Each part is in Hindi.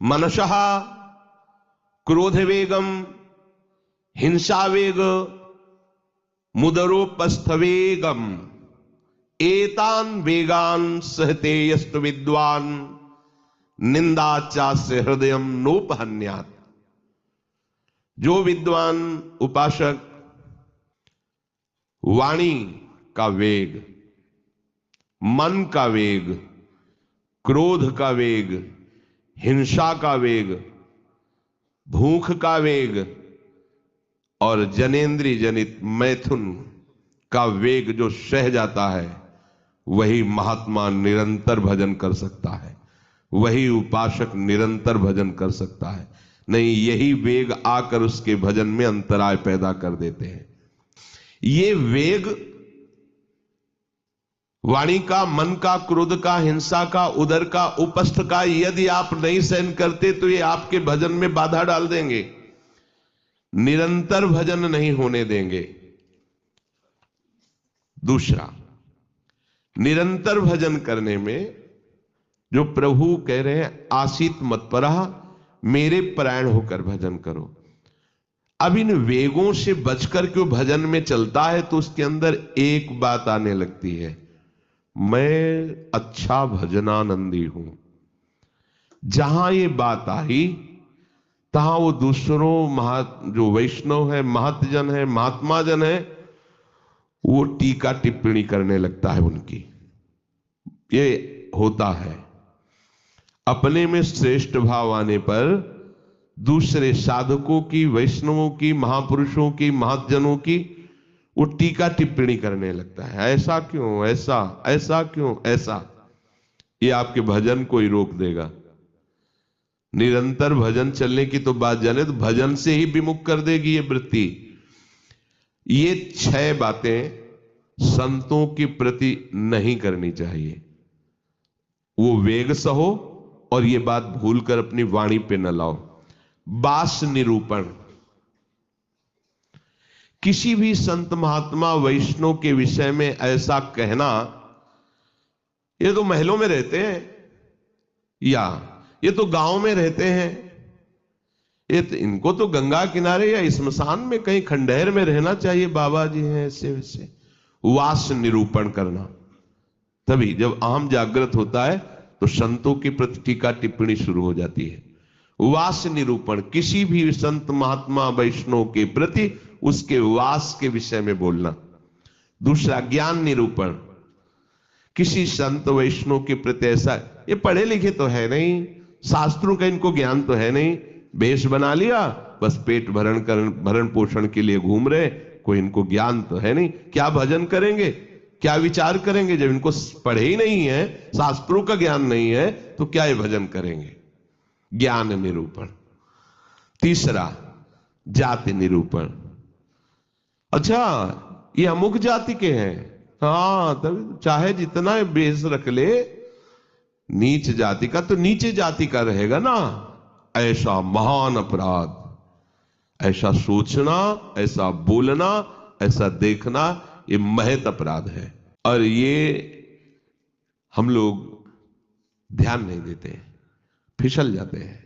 मनसः क्रोधवेगम, हिंसावेग, मुदरोपस्थवेगम, एतान वेगान सहते यस्तु विद्वान निंदाचास्य हृदयम नोपहन्यात्। जो विद्वान उपासक वाणी का वेग, मन का वेग, क्रोध का वेग, हिंसा का वेग, भूख का वेग और जनेन्द्रिय जनित मैथुन का वेग जो सह जाता है, वही महात्मा निरंतर भजन कर सकता है, वही उपासक निरंतर भजन कर सकता है। नहीं, यही वेग आकर उसके भजन में अंतराय पैदा कर देते हैं। ये वेग वाणी का, मन का, क्रोध का, हिंसा का, उदर का, उपस्थ का यदि आप नहीं सहन करते तो ये आपके भजन में बाधा डाल देंगे, निरंतर भजन नहीं होने देंगे। दूसरा, निरंतर भजन करने में जो प्रभु कह रहे हैं आसीत मत्परा, मेरे परायण होकर भजन करो। अब इन वेगों से बचकर क्यों भजन में चलता है तो उसके अंदर एक बात आने लगती है, मैं अच्छा भजनानंदी हूं। जहां ये बात आई तहां वो दूसरों जो वैष्णव है, महतजन है, महात्मा जन है, वो टीका टिप्पणी करने लगता है उनकी। ये होता है। अपने में श्रेष्ठ भाव आने पर दूसरे साधकों की, वैष्णवों की, महापुरुषों की, महतजनों की वो टीका टिप्पणी करने लगता है। ऐसा क्यों, ऐसा, ऐसा क्यों, ऐसा। ये आपके भजन को ही रोक देगा। निरंतर भजन चलने की तो बात जाने तो भजन से ही विमुख कर देगी ये वृत्ति। ये 6 बातें संतों के प्रति नहीं करनी चाहिए। वो वेग सहो और ये बात भूलकर अपनी वाणी पे न लाओ। बास निरूपण, किसी भी संत महात्मा वैष्णव के विषय में ऐसा कहना, ये तो महलों में रहते हैं या ये तो गांव में रहते हैं, ये तो इनको तो गंगा किनारे या स्मशान में कहीं खंडहर में रहना चाहिए, बाबा जी हैं ऐसे वैसे। वास निरूपण करना। तभी जब अहम जागृत होता है तो संतों की प्रति टीका टिप्पणी शुरू हो जाती है। वास निरूपण, किसी भी संत महात्मा वैष्णव के प्रति उसके वास के विषय में बोलना। दूसरा, ज्ञान निरूपण, किसी संत वैष्णव के प्रति ऐसा, ये पढ़े लिखे तो है नहीं, शास्त्रों का इनको ज्ञान तो है नहीं, वेश बना लिया, बस पेट भरण पोषण के लिए घूम रहे, कोई इनको ज्ञान तो है नहीं। क्या भजन करेंगे, क्या विचार करेंगे जब इनको पढ़े ही नहीं है, शास्त्रों का ज्ञान नहीं है, तो क्या ये भजन करेंगे। ज्ञान निरूपण। तीसरा, जाति निरूपण। अच्छा, ये अमुक जाति के हैं, हाँ, तभी चाहे जितना बेस रख ले, नीच जाति का तो नीचे जाति का रहेगा ना। ऐसा महान अपराध, ऐसा सोचना, ऐसा बोलना, ऐसा देखना, ये महत अपराध है। और ये हम लोग ध्यान नहीं देते, फिसल जाते हैं।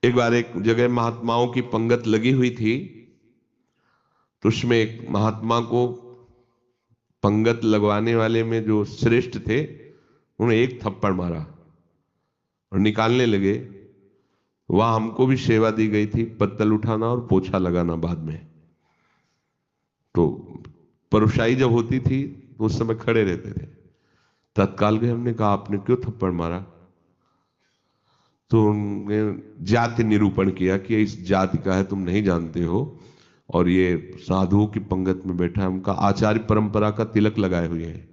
एक बार एक जगह महात्माओं की पंगत लगी हुई थी, तो उसमें एक महात्मा को पंगत लगवाने वाले में जो श्रेष्ठ थे, उन्हें एक थप्पड़ मारा और निकालने लगे। वहां हमको भी सेवा दी गई थी, पत्तल उठाना और पोछा लगाना बाद में। तो परोसाई जब होती थी तो उस समय खड़े रहते थे। तत्काल के हमने कहा, आपने क्यों थप्पड़ मारा? तो उन्होंने जाति निरूपण किया कि इस जाति का है, तुम नहीं जानते हो, और ये साधुओं की पंगत में बैठा है, उनका आचार्य परंपरा का तिलक लगाए हुए है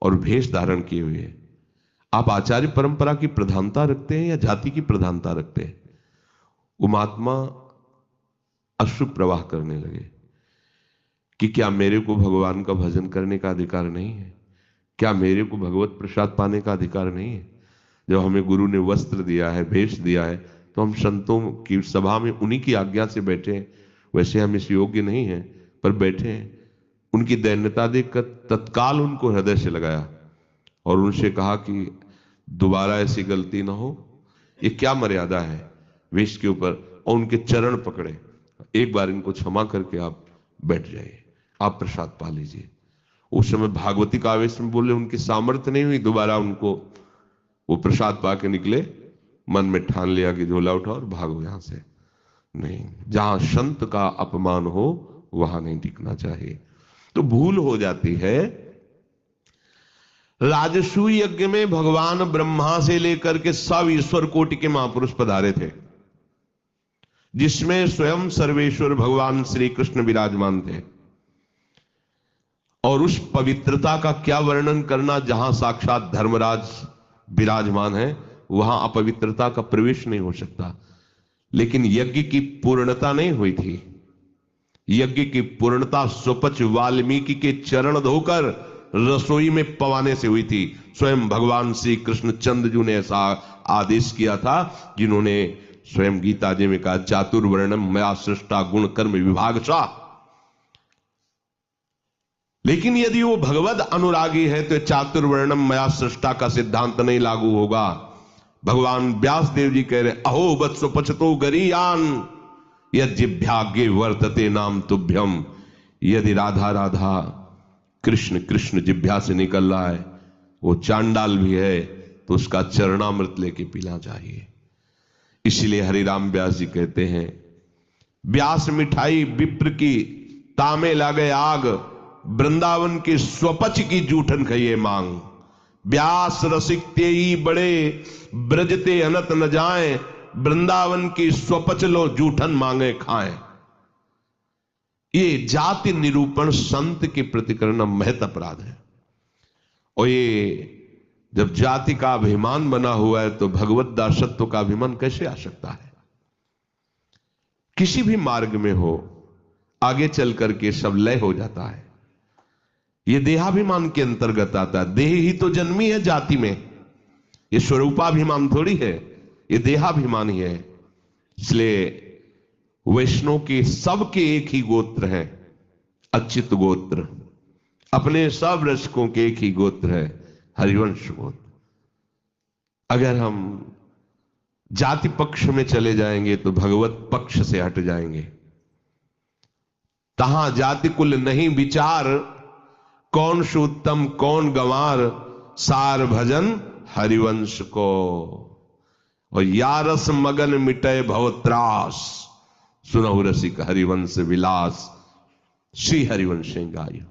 और भेष धारण किए हुए है। आप आचार्य परंपरा की प्रधानता रखते हैं या जाति की प्रधानता रखते हैं? वो महात्मा अश्रु प्रवाह करने लगे कि क्या मेरे को भगवान का भजन करने का अधिकार नहीं है? क्या मेरे को भगवत प्रसाद पाने का अधिकार नहीं है? जब हमें गुरु ने वस्त्र दिया है, भेष दिया है, तो हम संतों की सभा में उन्हीं की आज्ञा से बैठे हैं। वैसे हम इस योग्य नहीं हैं, पर बैठे हैं। उनकी दैन्यता देखकर तत्काल उनको हृदय से लगाया और उनसे कहा कि दोबारा ऐसी गलती ना हो, ये क्या मर्यादा है वेश के ऊपर, और उनके चरण पकड़े, एक बार इनको क्षमा करके आप बैठ जाइए, आप प्रसाद पा लीजिए। उस समय भागवती का आवेश में बोले, उनकी सामर्थ्य नहीं हुई दोबारा उनको, वो प्रसाद पा के निकले, मन में ठान लिया कि झोला उठाओ और भागो यहां से। नहीं, जहां संत का अपमान हो वहां नहीं टिकना चाहिए। तो भूल हो जाती है। राजसूय यज्ञ में भगवान ब्रह्मा से लेकर के सब ईश्वर कोटि के महापुरुष पधारे थे, जिसमें स्वयं सर्वेश्वर भगवान श्री कृष्ण विराजमान थे। और उस पवित्रता का क्या वर्णन करना, जहां साक्षात धर्मराज विराजमान है वहां अपवित्रता का प्रवेश नहीं हो सकता। लेकिन यज्ञ की पूर्णता नहीं हुई थी। यज्ञ की पूर्णता स्वपच वाल्मीकि के चरण धोकर रसोई में पवाने से हुई थी। स्वयं भगवान श्री कृष्ण चंद्रजू ने ऐसा आदेश किया था, जिन्होंने स्वयं गीता जी में कहा, चातुर्वर्णम मया सृष्टा गुण कर्म विभागशः। लेकिन यदि वो भगवद अनुरागी है तो चातुर्वर्णम मया सृष्टा का सिद्धांत नहीं लागू होगा। भगवान व्यास देव जी कह रहे, अहो वत्सो पचतो गरीयान यज्जिभ्यागे वर्तते नाम तुभ्यम। यदि राधा राधा कृष्ण कृष्ण जिभ्या से निकल रहा है, वो चांडाल भी है तो उसका चरणामृत लेके पीना चाहिए। इसलिए हरिराम व्यास जी कहते हैं, व्यास मिठाई विप्र की तामे लागे आग, वृंदावन के स्वपच की जूठन खाइए मांग। व्यास रसिक तेई बड़े ब्रजते अनत न जाए, वृंदावन की स्वपच लो जूठन मांगे खाएं। ये जाति निरूपण संत के प्रति करना महत अपराध है। और ये जब जाति का अभिमान बना हुआ है तो भगवत दासत्व का अभिमान कैसे आ सकता है। किसी भी मार्ग में हो, आगे चल करके सब लय हो जाता है। ये देहाभिमान के अंतर्गत आता है। देह ही तो जन्मी है जाति में, ये स्वरूपाभिमान थोड़ी है, ये देहाभिमान ही है। इसलिए वैष्णव के सबके एक ही गोत्र है, अच्युत गोत्र। अपने सब रसकों के एक ही गोत्र है, हरिवंश गोत्र। अगर हम जाति पक्ष में चले जाएंगे तो भगवत पक्ष से हट जाएंगे। तहां जाति कुल नहीं विचार, कौन सुत्तम कौन गंवार, सार भजन हरिवंश को। और यारस मगन मिटे भवत्रास, सुनहु रसिक हरिवंश विलास, श्री हरिवंश गाय।